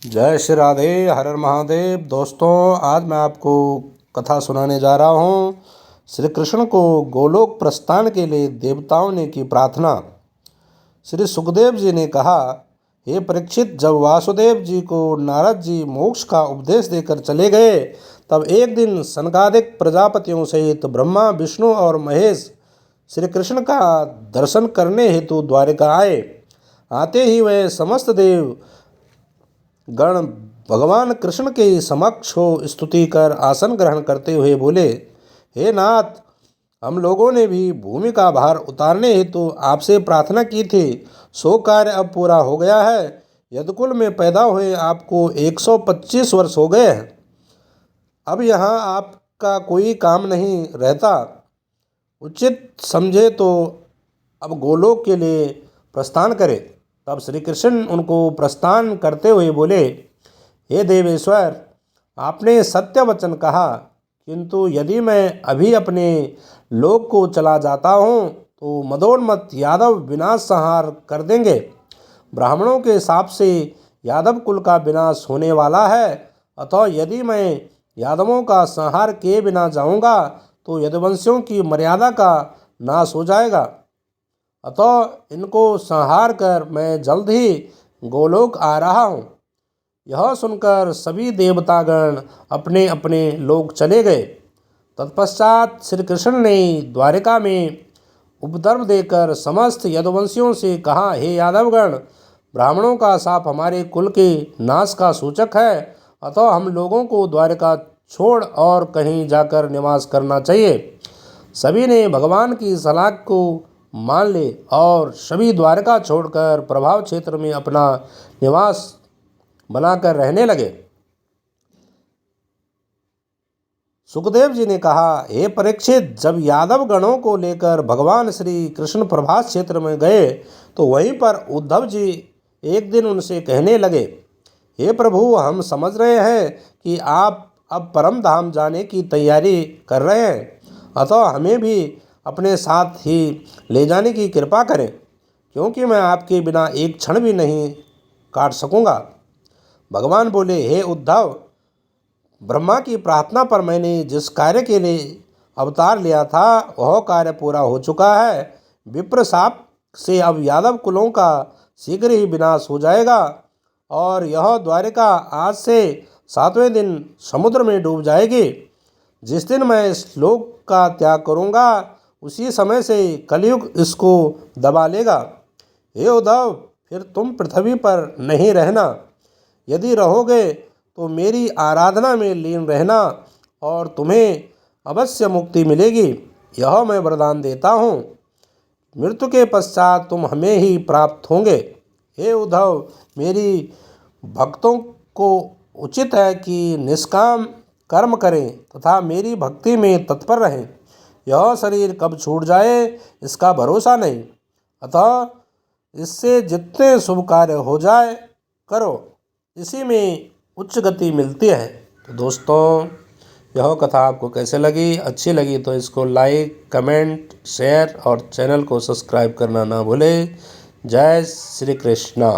जय श्री राधे, हर हर महादेव। दोस्तों, आज मैं आपको कथा सुनाने जा रहा हूँ। श्री कृष्ण को गोलोक प्रस्थान के लिए देवताओं ने की प्रार्थना। श्री सुखदेव जी ने कहा, हे परीक्षित, जब वासुदेव जी को नारद जी मोक्ष का उपदेश देकर चले गए, तब एक दिन सनकादिक प्रजापतियों सहित ब्रह्मा, विष्णु और महेश श्री कृष्ण का दर्शन करने हेतु द्वारिका आए। आते ही वे समस्त देव गण भगवान कृष्ण के समक्ष हो स्तुति कर आसन ग्रहण करते हुए बोले, हे नाथ, हम लोगों ने भी भूमि का भार उतारने हेतु आपसे प्रार्थना की थी। सो कार्य अब पूरा हो गया है। यदुकुल में पैदा हुए आपको 125 वर्ष हो गए हैं। अब यहाँ आपका कोई काम नहीं रहता। उचित समझे तो अब गोलोक के लिए प्रस्थान करें। तब श्री कृष्ण उनको प्रस्थान करते हुए बोले, हे देवेश्वर, आपने सत्य वचन कहा, किंतु यदि मैं अभी अपने लोक को चला जाता हूँ तो मदोन्मत्त यादव विनाश संहार कर देंगे। ब्राह्मणों के शाप से यादव कुल का विनाश होने वाला है। अतः यदि मैं यादवों का संहार किए बिना जाऊँगा तो यदुवंशियों की मर्यादा का नाश हो जाएगा। अतः इनको संहार कर मैं जल्द ही गोलोक आ रहा हूँ। यह सुनकर सभी देवतागण अपने अपने लोक चले गए। तत्पश्चात श्री कृष्ण ने द्वारिका में उपद्रव देकर समस्त यदुवंशियों से कहा, हे यादवगण, ब्राह्मणों का शाप हमारे कुल के नाश का सूचक है। अतः हम लोगों को द्वारिका छोड़ और कहीं जाकर निवास करना चाहिए। सभी ने भगवान की सलाह को मान ले और सभी द्वारका छोड़कर प्रभाव क्षेत्र में अपना निवास बनाकर रहने लगे। सुखदेव जी ने कहा, हे परीक्षित, जब यादव गणों को लेकर भगवान श्री कृष्ण प्रभास क्षेत्र में गए तो वहीं पर उद्धव जी एक दिन उनसे कहने लगे, हे प्रभु, हम समझ रहे हैं कि आप अब परम धाम जाने की तैयारी कर रहे हैं, अतः हमें भी अपने साथ ही ले जाने की कृपा करें, क्योंकि मैं आपके बिना एक क्षण भी नहीं काट सकूंगा। भगवान बोले, हे उद्धव, ब्रह्मा की प्रार्थना पर मैंने जिस कार्य के लिए अवतार लिया था वह कार्य पूरा हो चुका है। विप्र शाप से अब यादव कुलों का शीघ्र ही विनाश हो जाएगा और यह द्वारिका आज से 7वें दिन समुद्र में डूब जाएगी। जिस दिन मैं इस लोक का त्याग करूंगा उसी समय से कलयुग इसको दबा लेगा। हे उद्धव, फिर तुम पृथ्वी पर नहीं रहना। यदि रहोगे तो मेरी आराधना में लीन रहना और तुम्हें अवश्य मुक्ति मिलेगी। यह मैं वरदान देता हूँ। मृत्यु के पश्चात तुम हमें ही प्राप्त होंगे। हे उद्धव, मेरी भक्तों को उचित है कि निष्काम कर्म करें तथा मेरी भक्ति में तत्पर रहें। यह शरीर कब छूट जाए इसका भरोसा नहीं, अतः इससे जितने शुभ कार्य हो जाए करो, इसी में उच्च गति मिलती है। तो दोस्तों, यह कथा आपको कैसे लगी? अच्छी लगी तो इसको लाइक, कमेंट, शेयर और चैनल को सब्सक्राइब करना ना भूलें। जय श्री कृष्णा।